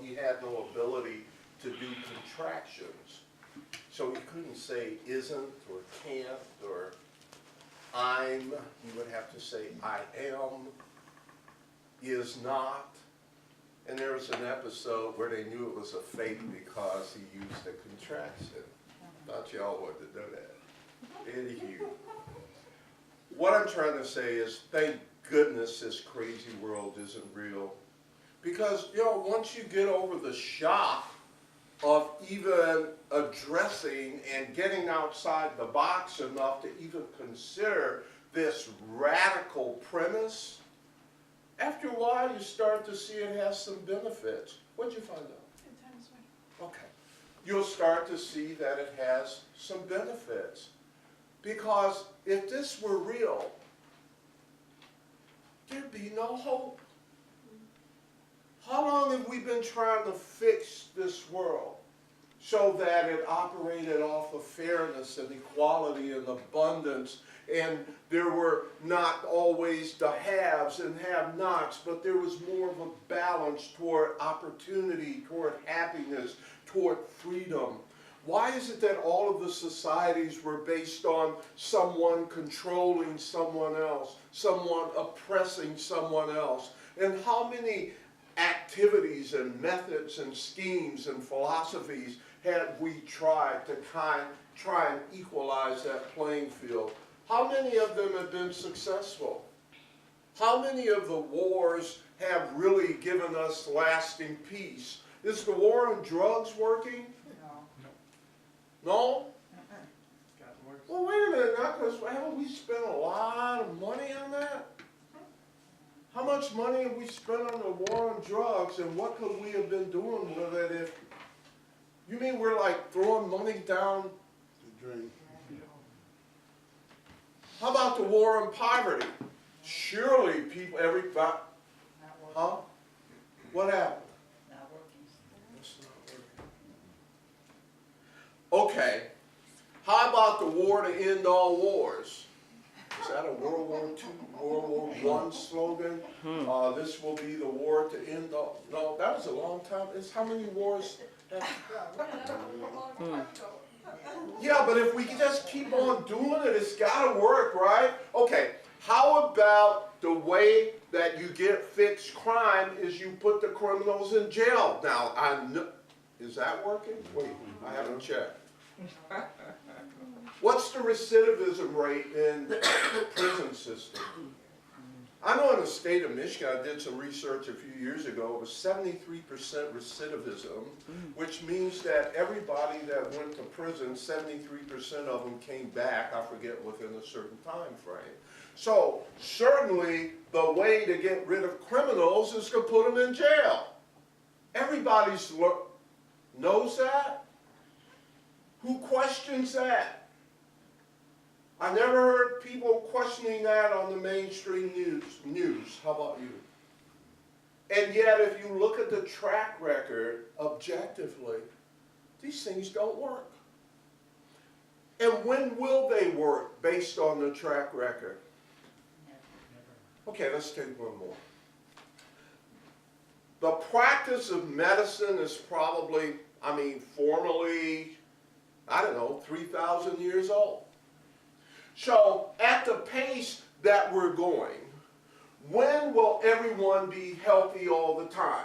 he had no ability to do contractions. So he couldn't say isn't or can't or I'm. He would have to say I am, is not. And there was an episode where they knew it was a fake because he used a contraction. Thought y'all wanted to know that. Anywho, what I'm trying to say is, thank goodness this crazy world isn't real. Because, once you get over the shock of even addressing and getting outside the box enough to even consider this radical premise, after a while you start to see it has some benefits. What'd you find out? Okay. You'll start to see that it has some benefits. Because if this were real, there'd be no hope. How long have we been trying to fix this world so that it operated off of fairness and equality and abundance, and there were not always the haves and have-nots, but there was more of a balance toward opportunity, toward happiness, toward freedom? Why is it that all of the societies were based on someone controlling someone else, someone oppressing someone else? And how many activities and methods and schemes and philosophies have we tried to try and equalize that playing field? How many of them have been successful? How many of the wars have really given us lasting peace? Is the war on drugs working? No? Well, wait a minute now, because haven't we spent a lot of money on that? How much money have we spent on the war on drugs, and what could we have been doing with it if... You mean we're like throwing money down the drain? How about the war on poverty? Surely people, everybody... Huh? What happened? Not working. It's not working. Okay. How about the war to end all wars? Is that a World War II, World War I slogan? This will be the war to end all... No, that was a long time. It's how many wars... Yeah, but if we just keep on doing it, it's got to work, right? Okay, how about the way that you get fixed crime is you put the criminals in jail? Now, is that working? Wait, I haven't checked. What's the recidivism rate in the prison system? I know in the state of Michigan, I did some research a few years ago, it was 73% recidivism, which means that everybody that went to prison, 73% of them came back, I forget, within a certain time frame. So, certainly, the way to get rid of criminals is to put them in jail. Everybody knows that. Who questions that? I never heard people questioning that on the mainstream news. How about you? And yet, if you look at the track record objectively, these things don't work. And when will they work based on the track record? Okay, let's take one more. The practice of medicine is probably, formally, 3,000 years old. So, at the pace that we're going, when will everyone be healthy all the time?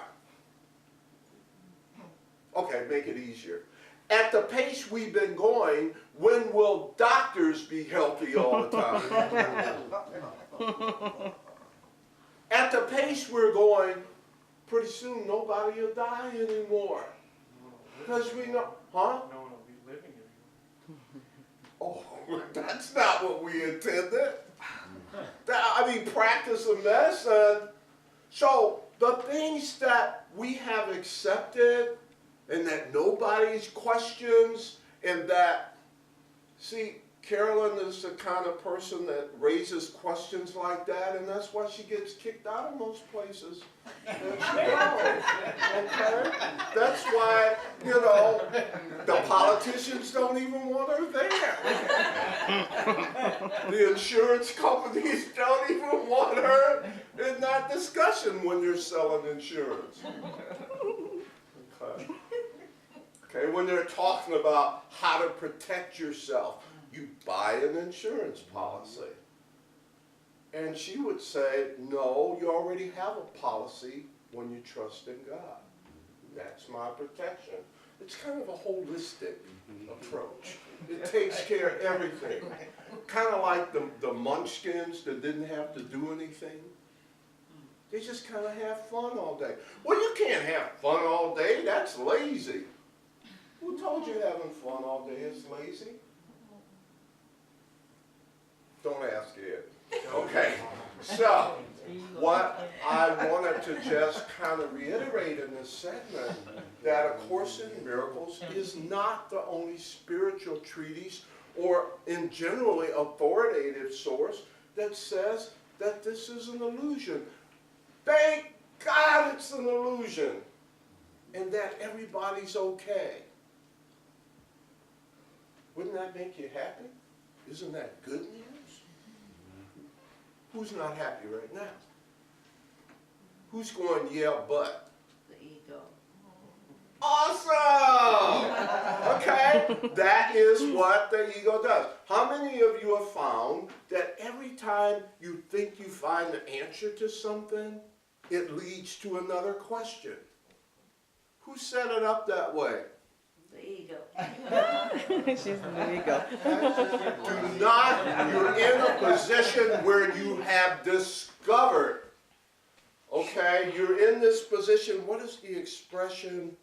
Okay, make it easier. At the pace we've been going, when will doctors be healthy all the time? At the pace we're going, pretty soon nobody will die anymore. Because we know, huh? No one will be living anymore. Oh, that's not what we intended. Practice of medicine. So the things that we have accepted and that nobody's questions and that, see, Carolyn is the kind of person that raises questions like that, and that's why she gets kicked out of most places. Okay? That's why, the politicians don't even want her there. The insurance companies don't even want her in that discussion when they're selling insurance. Okay, when they're talking about how to protect yourself, you buy an insurance policy. And she would say, no, you already have a policy when you trust in God. That's my protection. It's kind of a holistic approach. It takes care of everything. Kind of like the munchkins that didn't have to do anything. They just kind of have fun all day. Well, you can't have fun all day. That's lazy. Who told you having fun all day is lazy? Don't ask it. Okay, so what I wanted to just kind of reiterate in this segment, that A Course in Miracles is not the only spiritual treatise or in generally authoritative source that says that this is an illusion. Thank God it's an illusion, and that everybody's okay. Wouldn't that make you happy? Isn't that good news? Who's not happy right now? Who's going, yeah, but? The ego. Awesome! Okay, that is what the ego does. How many of you have found that every time you think you find the answer to something, it leads to another question? Who set it up that way? The ego. She's the ego. Do not, you're in a position where you have discovered. Okay, you're in this position, what is the expression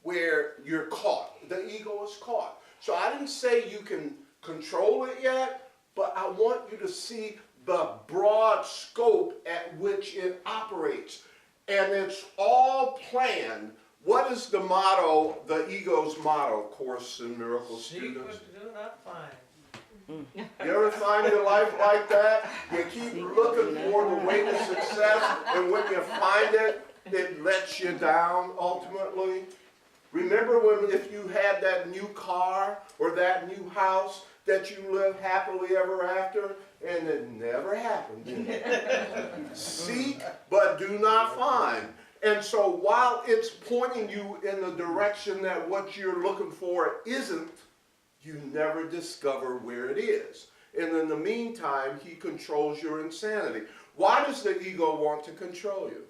where you're caught? The ego is caught. So I didn't say you can control it yet, but I want you to see the broad scope at which it operates. And it's all planned. What is the motto, the ego's motto, Course in Miracles students? Secret do not find. You ever find your life like that? You keep looking for the way to success, and when you find it, it lets you down ultimately. Remember when if you had that new car or that new house that you lived happily ever after, and it never happened, did it? Seek, but do not find. And so while it's pointing you in the direction that what you're looking for isn't, you never discover where it is. And in the meantime, he controls your insanity. Why does the ego want to control you?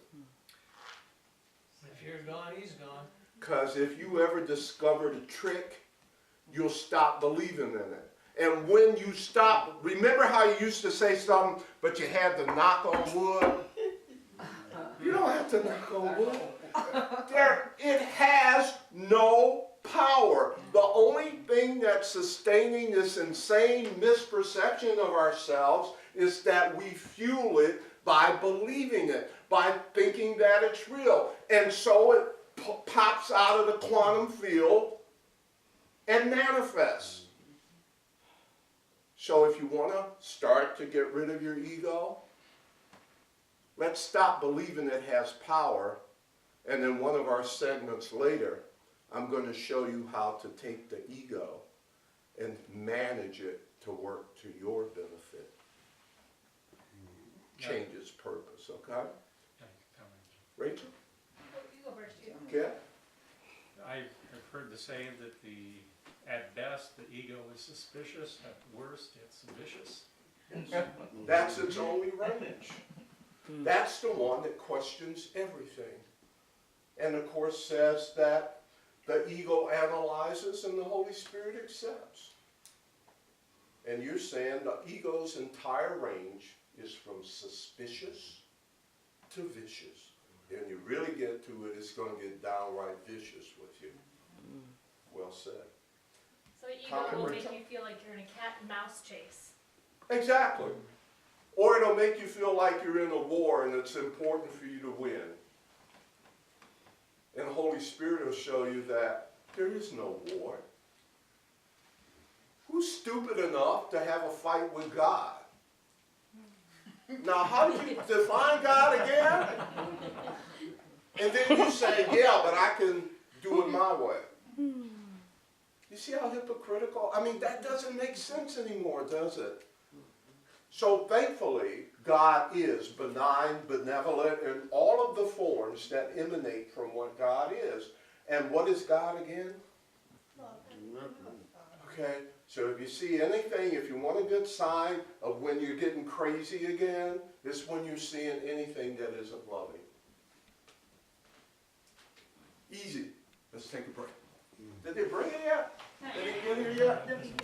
If you're gone, he's gone. Because if you ever discover the trick, you'll stop believing in it. And when you stop, remember how you used to say something, but you had to knock on wood? You don't have to knock on wood. It has no power. The only thing that's sustaining this insane misperception of ourselves is that we fuel it by believing it, by thinking that it's real. And so it pops out of the quantum field and manifests. So if you want to start to get rid of your ego, let's stop believing it has power. And then one of our segments later, I'm going to show you how to take the ego and manage it to work to your benefit. Change its purpose, okay? Rachel? You go first, you. Okay? I have heard the saying that at best the ego is suspicious, at worst it's vicious. That's its only range. That's the one that questions everything. And the Course says that the ego analyzes and the Holy Spirit accepts. And you're saying the ego's entire range is from suspicious to vicious. And you really get to it, it's going to get downright vicious with you. Well said. So ego will make you feel like you're in a cat and mouse chase. Exactly. Or it'll make you feel like you're in a war and it's important for you to win. And the Holy Spirit will show you that there is no war. Who's stupid enough to have a fight with God? Now, how do you define God again? And then you say, yeah, but I can do it my way. You see how hypocritical? I mean, that doesn't make sense anymore, does it? So thankfully, God is benign, benevolent, in all of the forms that emanate from what God is. And what is God again? Okay, so if you see anything, if you want a good sign of when you're getting crazy again, it's when you're seeing anything that isn't loving. Easy. Let's take a break. Did they bring it yet? Did it get here yet?